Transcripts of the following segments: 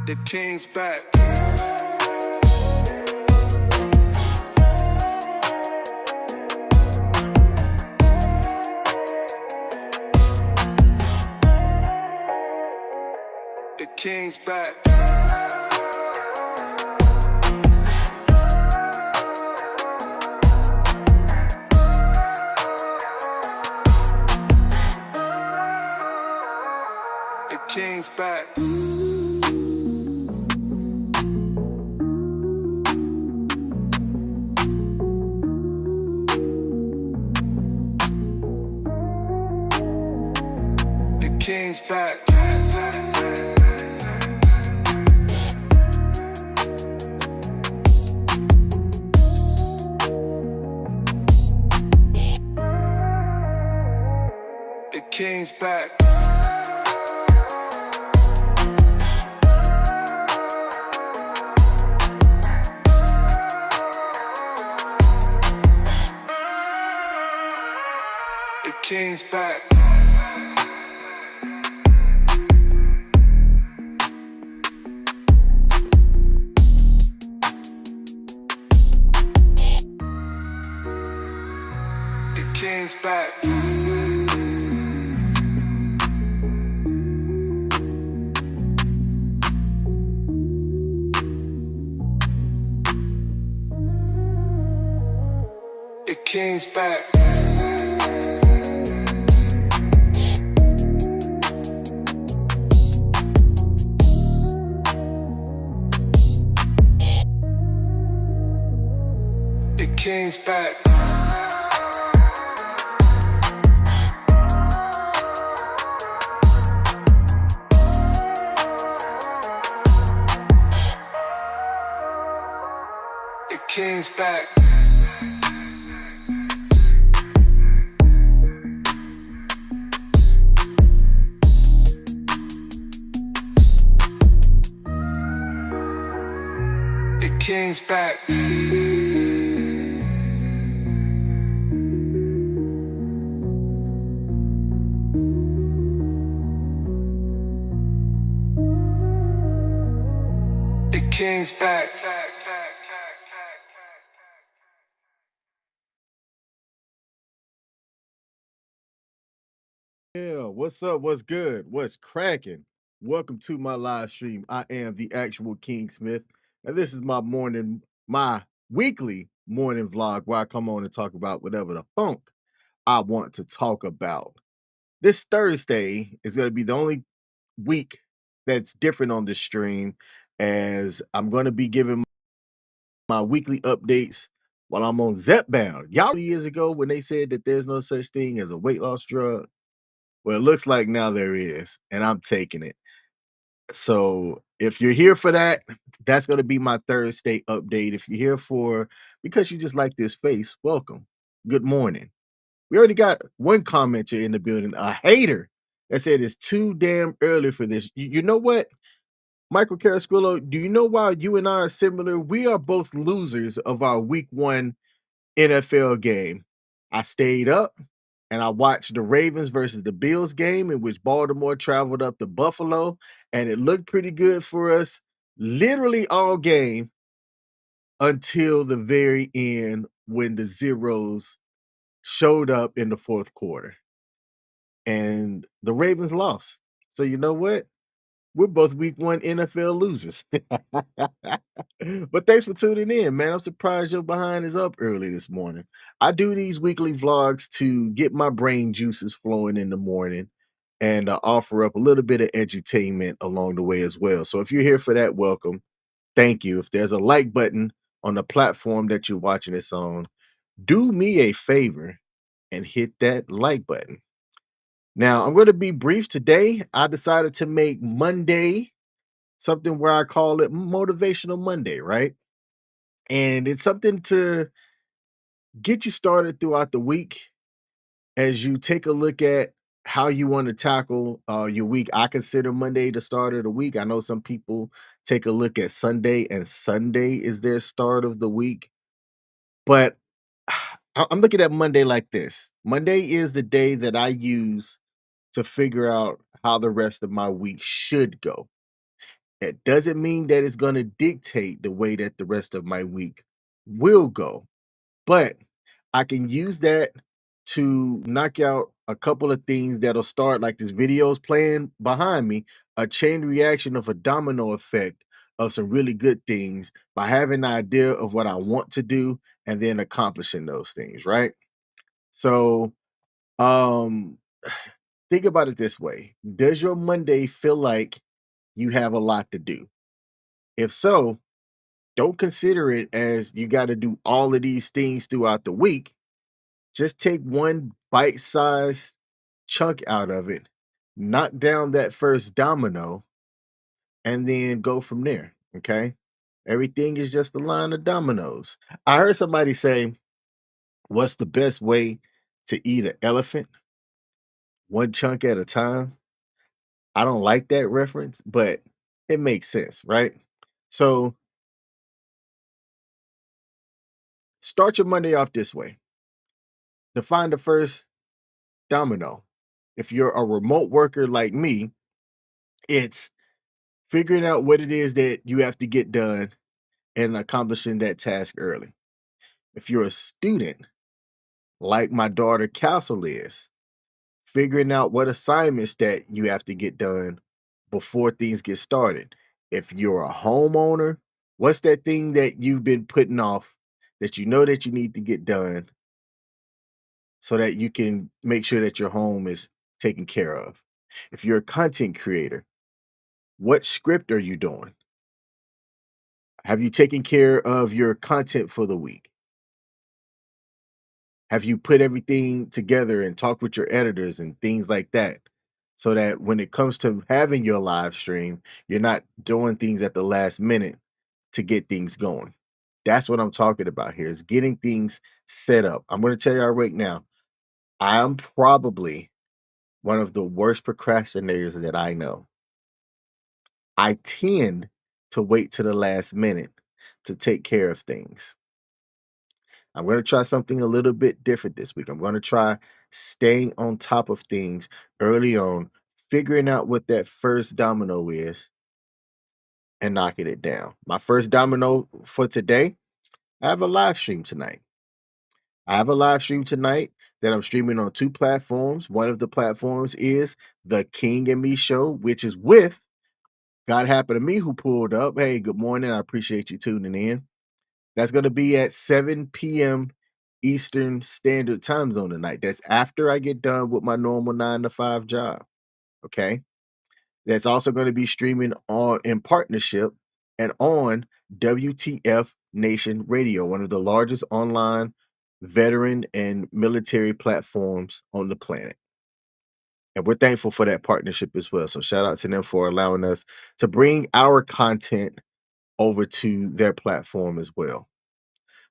The King's back. The King's back. The King's back. The King's back. The King's back. The King's back. The King's back. The King's back. The King's back. The King's back. The King's back. The King's back. Yeah, what's up? What's good? What's cracking? Welcome to my live stream. I am the actual King Smith, and this is my weekly morning vlog where I come on and talk about whatever the funk I want to talk about. This Thursday is going to be the only week that's different on this stream, as I'm going to be giving my weekly updates while I'm on Zepbound. Y'all years ago when they said that there's no such thing as a weight loss drug. Well, it looks like now there is, and I'm taking it. So if you're here for that, that's going to be my Thursday update. If you're here for because you just like this face, welcome. Good morning. We already got one commenter in the building, a hater that said it's too damn early for this. You know what, Michael Carasquillo? Do you know why you and I are similar? We are both losers of our week 1 NFL game. I stayed up and I watched the Ravens versus the Bills game in which Baltimore traveled up to Buffalo, and it looked pretty good for us literally all game until the very end when the zeros showed up in the fourth quarter and the Ravens lost. So you know what? We're both week 1 NFL losers. But thanks for tuning in, man. I'm surprised your behind is up early this morning. I do these weekly vlogs to get my brain juices flowing in the morning and offer up a little bit of edutainment along the way as well. So if you're here for that, welcome. Thank you. If there's a like button on the platform that you're watching this on, do me a favor and hit that like button. Now, I'm going to be brief today. I decided to make Monday something where I call it Motivational Monday, right? And it's something to get you started throughout the week as you take a look at how you want to tackle your week. I consider Monday the start of the week. I know some people take a look at Sunday, and Sunday is their start of the week. But I'm looking at Monday like this. Monday is the day that I use to figure out how the rest of my week should go. It doesn't mean that it's going to dictate the way that the rest of my week will go, but I can use that to knock out a couple of things that'll start like this video's playing behind me, a chain reaction of a domino effect of some really good things by having an idea of what I want to do and then accomplishing those things, right? So, um think about it this way. Does your Monday feel like you have a lot to do? If so, don't consider it as you got to do all of these things throughout the week. Just take one bite-sized chunk out of it, knock down that first domino, and then go from there. Okay. Everything is just a line of dominoes. I heard somebody say, what's the best way to eat an elephant? One chunk at a time. I don't like that reference, but it makes sense, right? So start your Monday off this way. Define the first domino. If you're a remote worker like me, it's figuring out what it is that you have to get done and accomplishing that task early. If you're a student, like my daughter Castle is, figuring out what assignments that you have to get done before things get started. If you're a homeowner, what's that thing that you've been putting off that you know that you need to get done so that you can make sure that your home is taken care of? If you're a content creator, what script are you doing? Have you taken care of your content for the week? Have you put everything together and talked with your editors and things like that? So that when it comes to having your live stream, you're not doing things at the last minute to get things going. That's what I'm talking about here is getting things set up. I'm going to tell you right now, I'm probably one of the worst procrastinators that I know. I tend to wait to the last minute to take care of things. I'm going to try something a little bit different this week. I'm going to try staying on top of things early on, figuring out what that first domino is and knocking it down. My first domino for today, I have a live stream tonight. I have a live stream tonight that I'm streaming on two platforms. One of the platforms is the King and Me Show, which is with God Happened to Me, who pulled up. Hey, good morning. I appreciate you tuning in. That's gonna be at 7 PM Eastern Standard Time Zone tonight. That's after I get done with my normal 9 to 5 job, okay? That's also gonna be streaming on in partnership and on WTF Nation Radio, one of the largest online veteran and military platforms on the planet. And we're thankful for that partnership as well. So shout out to them for allowing us to bring our content over to their platform as well.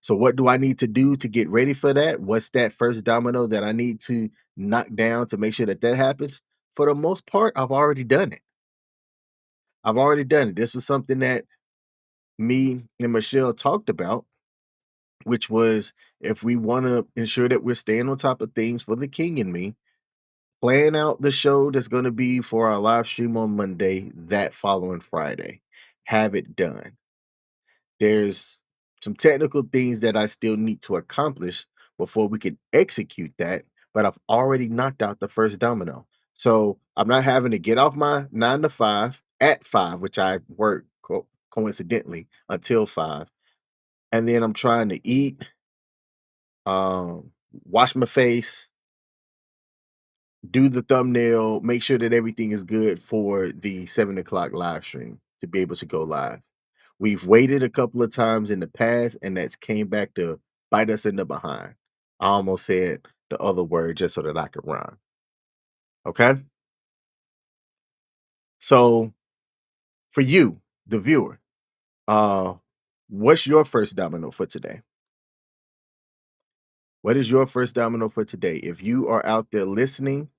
So what do I need to do to get ready for that? What's that first domino that I need to knock down to make sure that that happens? For the most part, I've already done it. I've already done it. This was something that me and Michelle talked about, which was if we want to ensure that we're staying on top of things for the king and me, plan out the show that's going to be for our live stream on Monday, that following Friday. Have it done. There's some technical things that I still need to accomplish before we can execute that, but I've already knocked out the first domino. So I'm not having to get off my 9 to 5 at 5, which I work coincidentally until 5. And then I'm trying to eat, um, wash my face, do the thumbnail, make sure that everything is good for the 7 o'clock live stream to be able to go live. We've waited a couple of times in the past, and that's came back to bite us in the behind. I almost said the other word just so that I could rhyme. Okay. So for you, the viewer, uh, what's your first domino for today? What is your first domino for today? If you are out there listening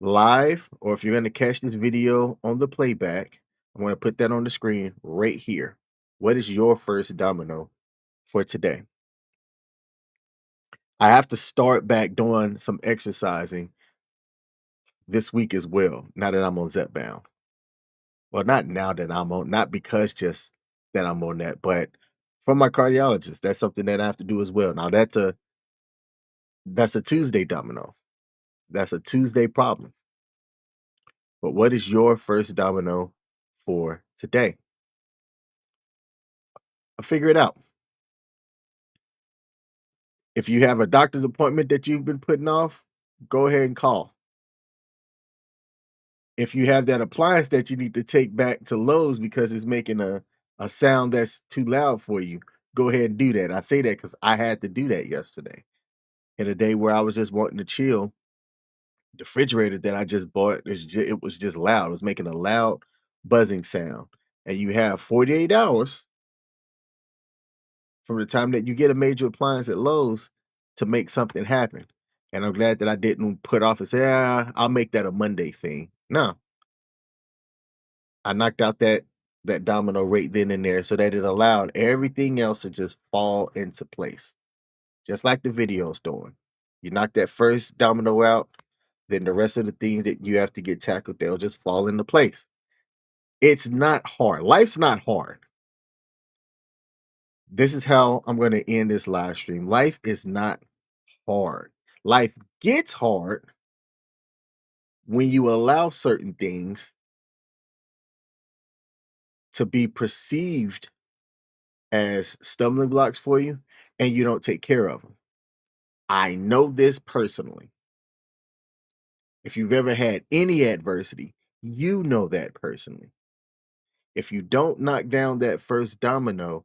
live, or if you're going to catch this video on the playback, I'm going to put that on the screen right here. What is your first domino for today? I have to start back doing some exercising this week as well, now that I'm on Zepbound. Well, not now that I'm on, not because just that I'm on that, but from my cardiologist. That's something that I have to do as well. Now that's a Tuesday domino. That's a Tuesday problem. But what is your first domino for today? Figure it out. If you have a doctor's appointment that you've been putting off, go ahead and call. If you have that appliance that you need to take back to Lowe's because it's making a sound that's too loud for you, go ahead and do that. I say that because I had to do that yesterday. In a day where I was just wanting to chill, the refrigerator that I just bought, it was just loud. It was making a loud buzzing sound. And you have 48 hours from the time that you get a major appliance at Lowe's to make something happen. And I'm glad that I didn't put off and say, I'll make that a Monday thing. No, I knocked out that domino right then and there so that it allowed everything else to just fall into place. Just like the video's doing. You knock that first domino out, then the rest of the things that you have to get tackled, they'll just fall into place. It's not hard. Life's not hard. This is how I'm going to end this live stream. Life is not hard. Life gets hard when you allow certain things to be perceived as stumbling blocks for you and you don't take care of them. I know this personally. If you've ever had any adversity, you know that personally. If you don't knock down that first domino,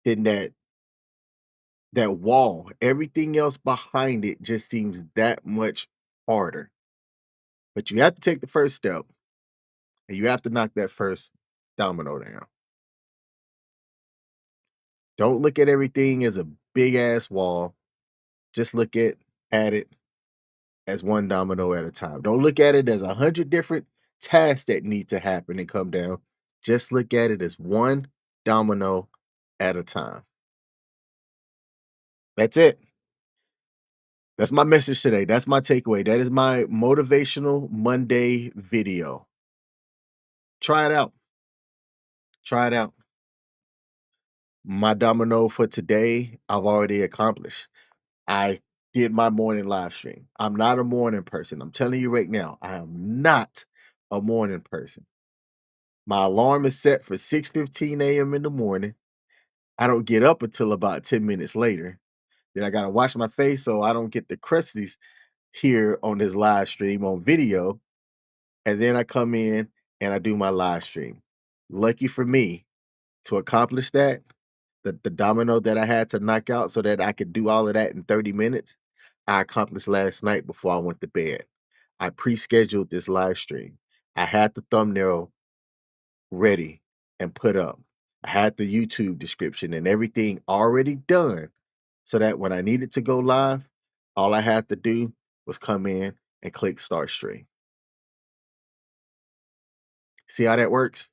then that wall, everything else behind it just seems that much harder. But you have to take the first step and you have to knock that first domino down. Don't look at everything as a big ass wall. Just look at it as one domino at a time. Don't look at it as 100 different tasks that need to happen and come down. Just look at it as one domino at a time. That's it. That's my message today. That's my takeaway. That is my motivational Monday video. Try it out. Try it out. My domino for today, I've already accomplished. I did my morning live stream. I'm not a morning person. I'm telling you right now, I am not a morning person. My alarm is set for 6:15 a.m. in the morning. I don't get up until about 10 minutes later. Then I gotta wash my face so I don't get the crusties here on this live stream on video. And then I come in and I do my live stream. Lucky for me to accomplish that, the domino that I had to knock out so that I could do all of that in 30 minutes, I accomplished last night before I went to bed. I pre-scheduled this live stream. I had the thumbnail ready and put up. I had the YouTube description and everything already done so that when I needed to go live, all I had to do was come in and click start stream. See how that works?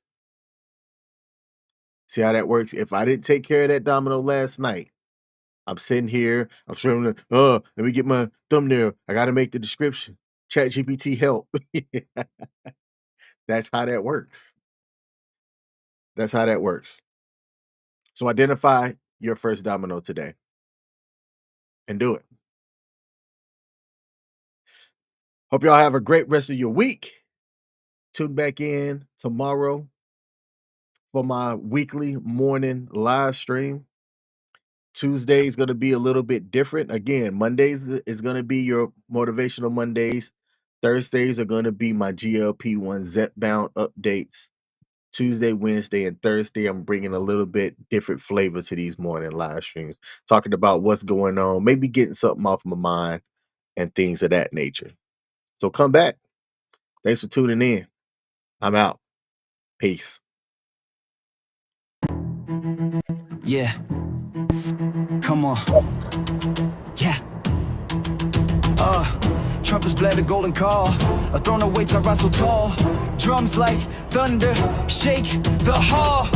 See how that works? If I didn't take care of that domino last night, I'm sitting here, I'm streaming, let me get my thumbnail. I got to make the description. Chat GPT help. That's how that works. That's how that works. So identify your first domino today and do it. Hope y'all have a great rest of your week. Tune back in tomorrow for my weekly morning live stream. Tuesday is going to be a little bit different. Again, Mondays is going to be your motivational Mondays. Thursdays are going to be my GLP-1 Zep-bound updates. Tuesday, Wednesday, and Thursday, I'm bringing a little bit different flavor to these morning live streams, talking about what's going on, maybe getting something off my mind and things of that nature. So come back. Thanks for tuning in. I'm out. Peace. Yeah. Come on. Yeah. Trumpets blare the golden call. A throne awaits, I rise so tall. Drums like thunder, shake the hall.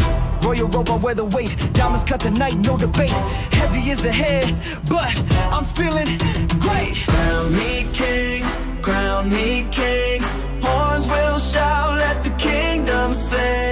Royal robe, I wear the weight. Diamonds cut the night, no debate. Heavy is the head, but I'm feeling great. Crown me king, crown me king. Horns will shout, let the kingdom sing.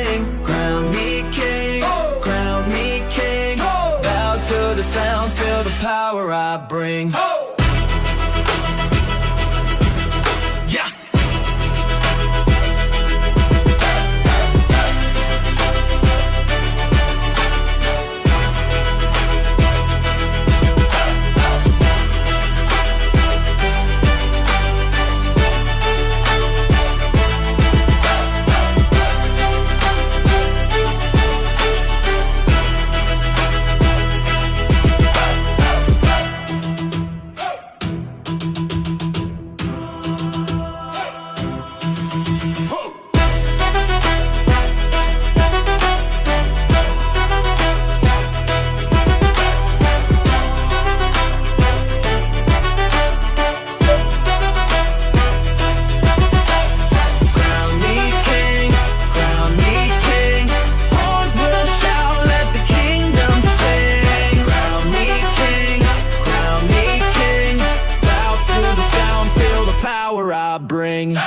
power I bring.